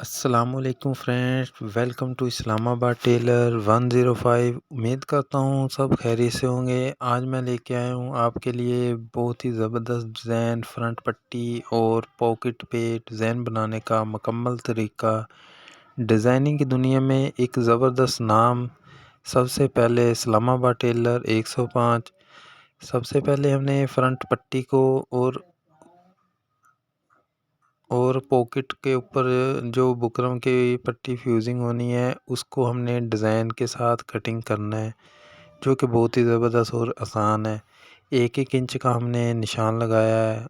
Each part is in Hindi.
अस्सलामुअलैकुम friends, welcome to Islamabad tailor 105। उम्मीद करता हूँ सब खैरियत से होंगे। आज मैं लेके आया हूँ आपके लिए बहुत ही ज़बरदस्त डिज़ाइन, फ्रंट पट्टी और पॉकेट पे डिज़ाइन बनाने का मुकम्मल तरीका। डिज़ाइनिंग की दुनिया में एक ज़बरदस्त नाम, सबसे पहले इस्लामाबाद टेलर 105। सबसे पहले हमने फ्रंट पट्टी को और पॉकेट के ऊपर जो बुकरम की पट्टी फ्यूजिंग होनी है उसको हमने डिज़ाइन के साथ कटिंग करना है, जो कि बहुत ही ज़बरदस्त और आसान है। 1-1 इंच का हमने निशान लगाया है।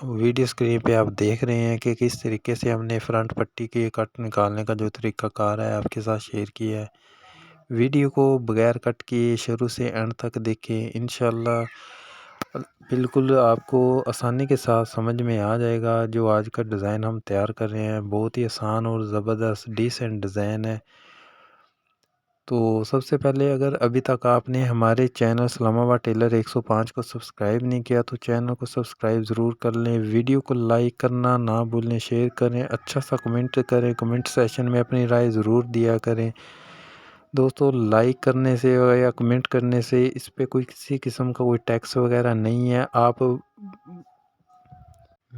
वीडियो स्क्रीन पे आप देख रहे हैं कि किस तरीके से हमने फ्रंट पट्टी की कट निकालने का जो तरीक़ाकार है आपके साथ शेयर किया है। वीडियो को बगैर कट किए शुरू से एंड तक देखें, इंशाल्लाह बिल्कुल आपको आसानी के साथ समझ में आ जाएगा। जो आज का डिज़ाइन हम तैयार कर रहे हैं बहुत ही आसान और ज़बरदस्त डिसेंट डिज़ाइन है। तो सबसे पहले अगर अभी तक आपने हमारे चैनल इस्लामाबाद टेलर 105 को सब्सक्राइब नहीं किया तो चैनल को सब्सक्राइब ज़रूर कर लें। वीडियो को लाइक करना ना भूलें, शेयर करें, अच्छा सा कमेंट करें, कमेंट सेशन में अपनी राय ज़रूर दिया करें। दोस्तों, लाइक करने से या कमेंट करने से इस पे कोई किसी किस्म का कोई टैक्स वगैरह नहीं है। आप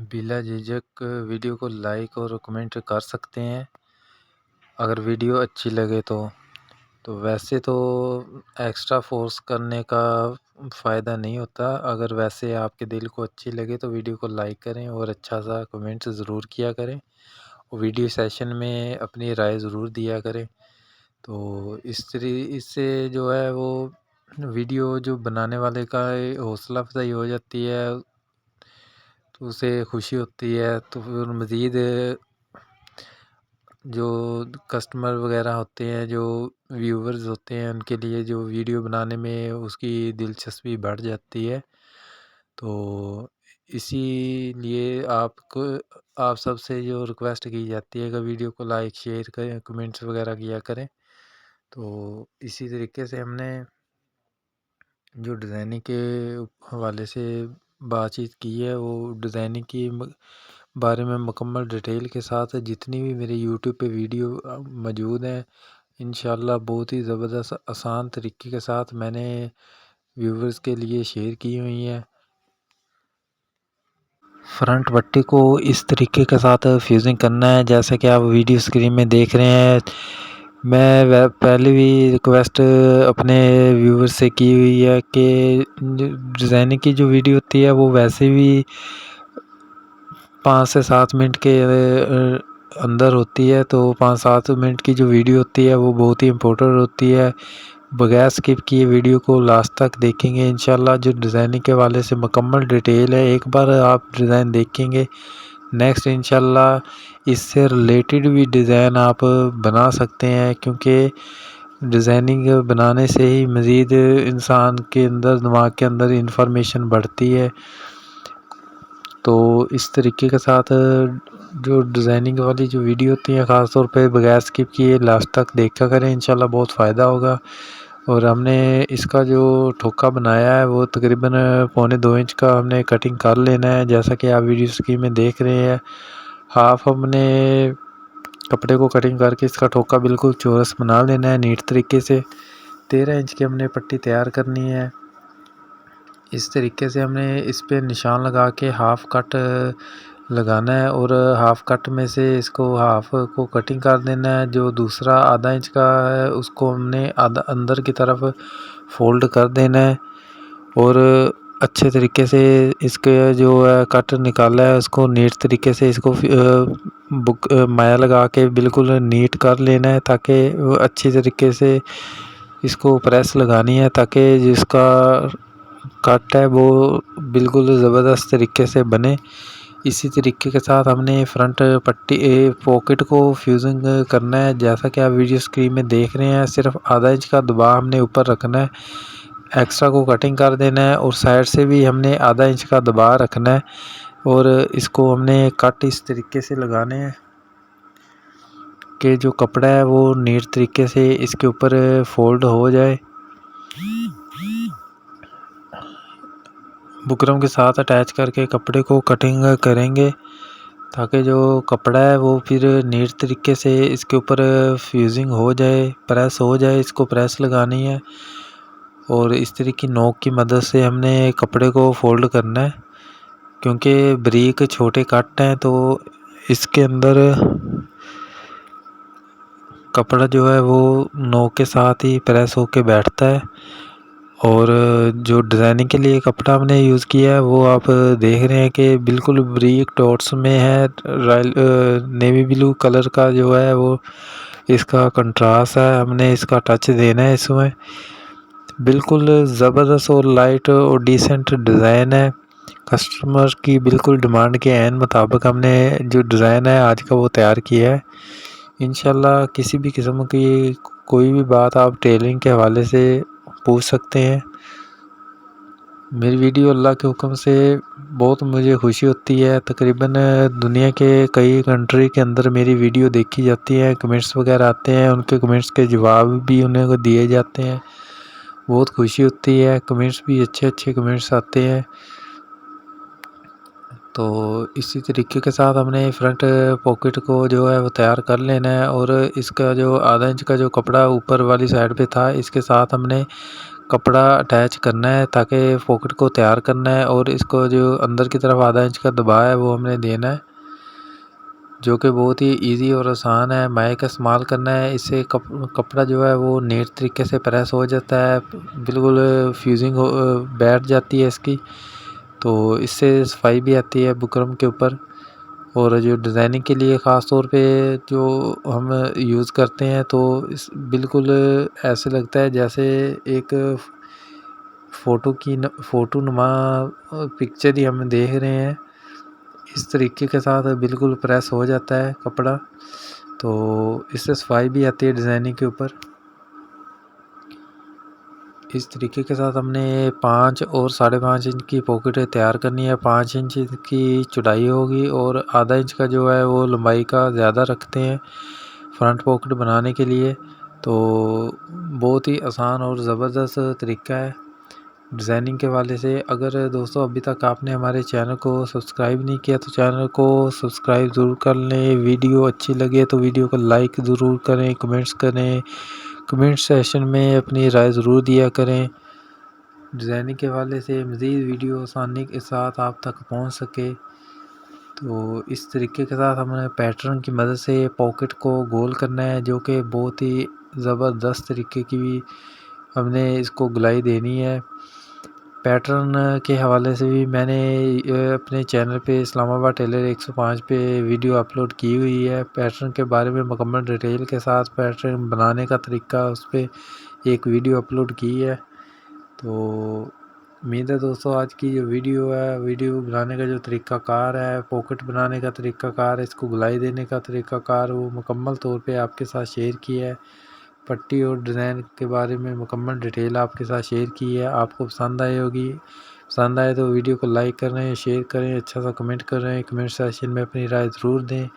बिला झिझक वीडियो को लाइक और कमेंट कर सकते हैं अगर वीडियो अच्छी लगे तो वैसे तो एक्स्ट्रा फोर्स करने का फ़ायदा नहीं होता। अगर वैसे आपके दिल को अच्छी लगे तो वीडियो को लाइक करें और अच्छा सा कमेंट ज़रूर किया करें और वीडियो सेशन में अपनी राय ज़रूर दिया करें। तो इससे जो है वो वीडियो जो बनाने वाले का हौसला अफ़ज़ाई हो जाती है, तो उसे खुशी होती है। तो फिर मज़ीद जो कस्टमर वगैरह होते हैं, जो व्यूवर्स होते हैं, उनके लिए जो वीडियो बनाने में उसकी दिलचस्पी बढ़ जाती है। तो इसीलिए आप सबसे जो रिक्वेस्ट की जाती है कि वीडियो को लाइक शेयर करें, कमेंट्स वगैरह किया करें। तो इसी तरीके से हमने जो डिज़ाइनिंग के हवाले से बातचीत की है, वो डिज़ाइनिंग की बारे में मुकम्मल डिटेल के साथ जितनी भी मेरे यूट्यूब पे वीडियो मौजूद हैं, इंशाल्लाह बहुत ही ज़बरदस्त आसान तरीके के साथ मैंने व्यूवर्स के लिए शेयर की हुई हैं। फ्रंट पट्टी को इस तरीके के साथ फ्यूजिंग करना है जैसा कि आप वीडियो स्क्रीन में देख रहे हैं। मैं पहले भी रिक्वेस्ट अपने व्यूवर्स से की हुई है कि डिज़ाइनिंग की जो वीडियो होती है वो वैसे भी 5 से 7 मिनट के अंदर होती है। तो 5-7 मिनट की जो वीडियो होती है वो बहुत ही इम्पोर्टेंट होती है। बगैर स्किप किए वीडियो को लास्ट तक देखेंगे, इंशाल्लाह जो डिज़ाइनिंग के वाले से मुकम्मल डिटेल है। एक बार आप डिज़ाइन देखेंगे, नेक्स्ट इंशाल्लाह इससे रिलेटेड भी डिज़ाइन आप बना सकते हैं, क्योंकि डिज़ाइनिंग बनाने से ही मज़ीद इंसान के अंदर, दिमाग के अंदर इंफॉर्मेशन बढ़ती है। तो इस तरीके के साथ जो डिज़ाइनिंग वाली जो वीडियो होती है ख़ास तौर पे बगैर स्किप किए लास्ट तक देखा करें, इंशाल्लाह बहुत फ़ायदा होगा। और हमने इसका जो ठोका बनाया है वो तकरीबन 1.25 इंच का हमने कटिंग कर लेना है, जैसा कि आप वीडियो स्क्रीन में देख रहे हैं। हाफ हमने कपड़े को कटिंग करके इसका ठोका बिल्कुल चौरस बना लेना है नीट तरीके से। 13 इंच की हमने पट्टी तैयार करनी है। इस तरीके से हमने इस पे निशान लगा के हाफ़ कट लगाना है और हाफ़ कट में से इसको हाफ़ को कटिंग कर देना है। जो दूसरा आधा इंच का है उसको हमने आधा अंदर की तरफ फोल्ड कर देना है और अच्छे तरीके से इसके जो है कट निकाला है उसको नीट तरीके से इसको माया लगा के बिल्कुल नीट कर लेना है, ताकि अच्छी तरीके से इसको प्रेस लगानी है, ताकि जिसका कट है वो बिल्कुल ज़बरदस्त तरीके से बने। इसी तरीके के साथ हमने फ्रंट पट्टी पॉकेट को फ्यूजिंग करना है, जैसा कि आप वीडियो स्क्रीन में देख रहे हैं। सिर्फ आधा इंच का दबाव हमने ऊपर रखना है, एक्स्ट्रा को कटिंग कर देना है और साइड से भी हमने आधा इंच का दबाव रखना है और इसको हमने कट इस तरीके से लगाने हैं कि जो कपड़ा है वो नीट तरीके से इसके ऊपर फोल्ड हो जाए। बुकरम के साथ अटैच करके कपड़े को कटिंग करेंगे। ताकि जो कपड़ा है वो फिर नीट तरीके से इसके ऊपर फ्यूजिंग हो जाए, प्रेस हो जाए। इसको प्रेस लगानी है और इस तरह की नोक की मदद से हमने कपड़े को फोल्ड करना है, क्योंकि बारीक छोटे कट हैं तो इसके अंदर कपड़ा जो है वो नोक के साथ ही प्रेस होके बैठता है। और जो डिज़ाइनिंग के लिए कपड़ा हमने यूज़ किया है वो आप देख रहे हैं कि बिल्कुल बारीक डॉट्स में है। रॉयल नेवी ब्लू कलर का जो है वो इसका कंट्रास्ट है, हमने इसका टच देना है इसमें। बिल्कुल ज़बरदस्त और लाइट और डिसेंट डिज़ाइन है। कस्टमर की बिल्कुल डिमांड के ऐन मुताबिक हमने जो डिज़ाइन है आज का वो तैयार किया है। इंशाल्लाह किसी भी किस्म की कोई भी बात आप टेलरिंग के हवाले से पूछ सकते हैं। मेरी वीडियो अल्लाह के हुक्म से बहुत मुझे खुशी होती है। तकरीबन दुनिया के कई कंट्री के अंदर मेरी वीडियो देखी जाती है, कमेंट्स वगैरह आते हैं, उनके कमेंट्स के जवाब भी उन्हें को दिए जाते हैं। बहुत खुशी होती है, कमेंट्स भी अच्छे कमेंट्स आते हैं। तो इसी तरीके के साथ हमने फ्रंट पॉकेट को जो है वो तैयार कर लेना है। और इसका जो आधा इंच का जो कपड़ा ऊपर वाली साइड पे था, इसके साथ हमने कपड़ा अटैच करना है ताकि पॉकेट को तैयार करना है। और इसको जो अंदर की तरफ आधा इंच का दबाव है वो हमने देना है, जो कि बहुत ही इजी और आसान है। माए का इस्तेमाल करना है, इससे कपड़ा जो है वो नीट तरीके से प्रेस हो जाता है, बिल्कुल फ्यूजिंग बैठ जाती है इसकी। तो इससे सफाई भी आती है बुकरम के ऊपर। और जो डिज़ाइनिंग के लिए ख़ास तौर पे जो हम यूज़ करते हैं तो इस बिल्कुल ऐसे लगता है जैसे एक फ़ोटो नुमा पिक्चर ही हम देख रहे हैं। इस तरीके के साथ बिल्कुल प्रेस हो जाता है कपड़ा, तो इससे सफाई भी आती है डिज़ाइनिंग के ऊपर। इस तरीके के साथ हमने 5 और 5.5 इंच की पॉकेट तैयार करनी है। 5 इंच की चौड़ाई होगी और आधा इंच का जो है वो लंबाई का ज़्यादा रखते हैं फ्रंट पॉकेट बनाने के लिए। तो बहुत ही आसान और ज़बरदस्त तरीका है डिज़ाइनिंग के वाले से। अगर दोस्तों अभी तक आपने हमारे चैनल को सब्सक्राइब नहीं किया तो चैनल को सब्सक्राइब ज़रूर कर लें। वीडियो अच्छी लगे तो वीडियो को लाइक ज़रूर करें, कमेंट्स करें, कमेंट सेशन में अपनी राय ज़रूर दिया करें। डिज़ाइनिंग के हवाले से मज़ीद वीडियो आसानी के साथ आप तक पहुंच सके। तो इस तरीके के साथ हमने पैटर्न की मदद से पॉकेट को गोल करना है, जो कि बहुत ही ज़बरदस्त तरीके की भी हमने इसको गुलाई देनी है। पैटर्न के हवाले से भी मैंने अपने चैनल पे इस्लामाबाद टेलर 105 पे वीडियो अपलोड की हुई है। पैटर्न के बारे में मुकम्मल डिटेल के साथ पैटर्न बनाने का तरीका उस पर एक वीडियो अपलोड की है। तो उम्मीद है दोस्तों आज की जो वीडियो है, वीडियो बनाने का जो तरीक़ाकार है, पॉकेट बनाने का तरीक़ाकार, इसको गुलाई देने का तरीक़ाकार, वो मुकम्मल तौर पे आपके साथ शेयर किया है। पट्टी और डिज़ाइन के बारे में मुकम्मल डिटेल आपके साथ शेयर की है। आपको पसंद आई होगी। पसंद आए तो वीडियो को लाइक करें, शेयर करें, अच्छा सा कमेंट करें, कमेंट सेक्शन में अपनी राय ज़रूर दें।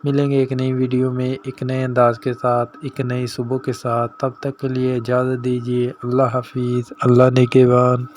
मिलेंगे एक नई वीडियो में एक नए अंदाज़ के साथ, एक नई सुबह के साथ। तब तक के लिए इजाज़त दीजिए। अल्लाह हाफिज़, अल्लाह निगहबान।